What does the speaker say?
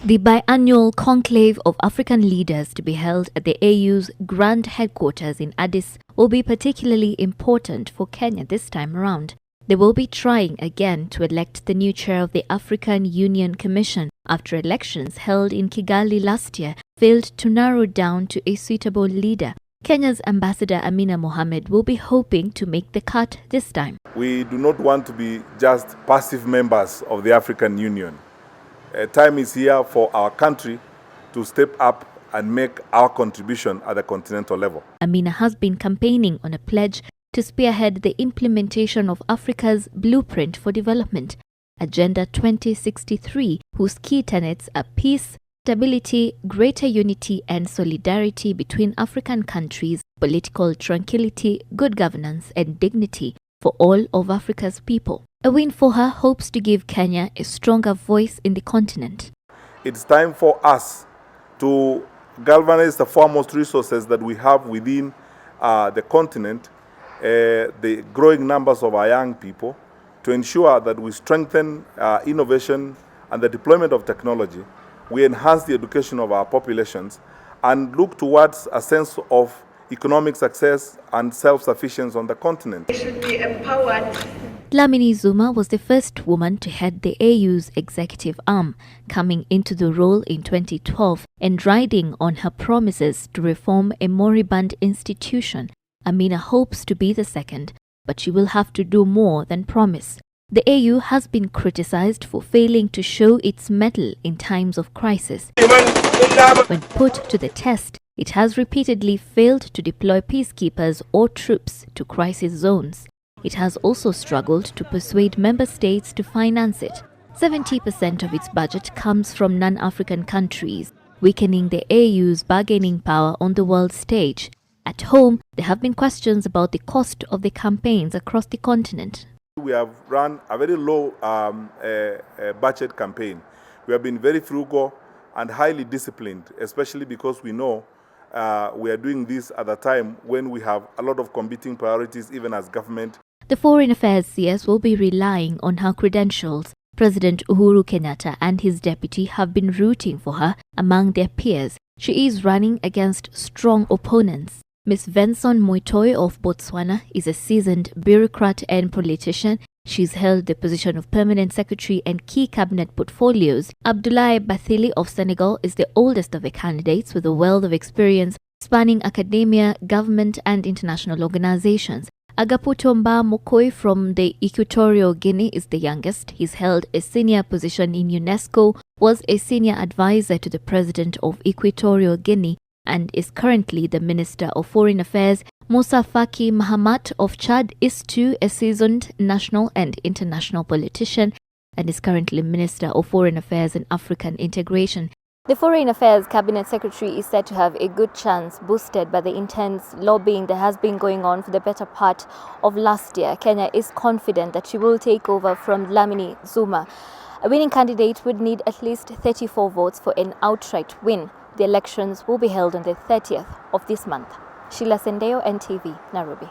The biannual conclave of African leaders to be held at the AU's grand headquarters in Addis will be particularly important for Kenya this time around. They will be trying again to elect the new chair of the African Union Commission after elections held in Kigali last year failed to narrow down to a suitable leader. Kenya's Ambassador Amina Mohamed will be hoping to make the cut this time. We do not want to be just passive members of the African Union. Time is here for our country to step up and make our contribution at the continental level. Amina has been campaigning on a pledge to spearhead the implementation of Africa's Blueprint for Development, Agenda 2063, whose key tenets are peace, stability, greater unity and solidarity between African countries, political tranquility, good governance and dignity for all of Africa's people. A win for her hopes to give Kenya a stronger voice in the continent. It's time for us to galvanize the foremost resources that we have within the continent, the growing numbers of our young people, to ensure that we strengthen innovation and the deployment of technology, we enhance the education of our populations, and look towards a sense of economic success and self-sufficiency on the continent. They should be empowered. Dlamini Zuma was the first woman to head the AU's executive arm, coming into the role in 2012 and riding on her promises to reform a moribund institution. Amina hopes to be the second, but she will have to do more than promise. The AU has been criticized for failing to show its mettle in times of crisis. When put to the test, it has repeatedly failed to deploy peacekeepers or troops to crisis zones. It has also struggled to persuade member states to finance it. 70% of its budget comes from non-African countries, weakening the AU's bargaining power on the world stage. At home, there have been questions about the cost of the campaigns across the continent. We have run a very low budget campaign. We have been very frugal and highly disciplined, especially because we know we are doing this at a time when we have a lot of competing priorities, even as government. The Foreign Affairs CS will be relying on her credentials. President Uhuru Kenyatta and his deputy have been rooting for her among their peers. She is running against strong opponents. Ms. Venson Moitoi of Botswana is a seasoned bureaucrat and politician. She's held the position of permanent secretary and key cabinet portfolios. Abdoulaye Bathily of Senegal is the oldest of the candidates with a wealth of experience spanning academia, government and international organizations. Agaputo Mba Mokoi from the Equatorial Guinea is the youngest. He's held a senior position in UNESCO, was a senior advisor to the president of Equatorial Guinea, and is currently the Minister of Foreign Affairs. Moussa Faki Mahamat of Chad is too a seasoned national and international politician and is currently Minister of Foreign Affairs and African Integration. The Foreign Affairs Cabinet Secretary is said to have a good chance, boosted by the intense lobbying that has been going on for the better part of last year. Kenya is confident that she will take over from Dlamini Zuma. A winning candidate would need at least 34 votes for an outright win. The elections will be held on the 30th of this month. Sheila Sendeyo, NTV, Nairobi.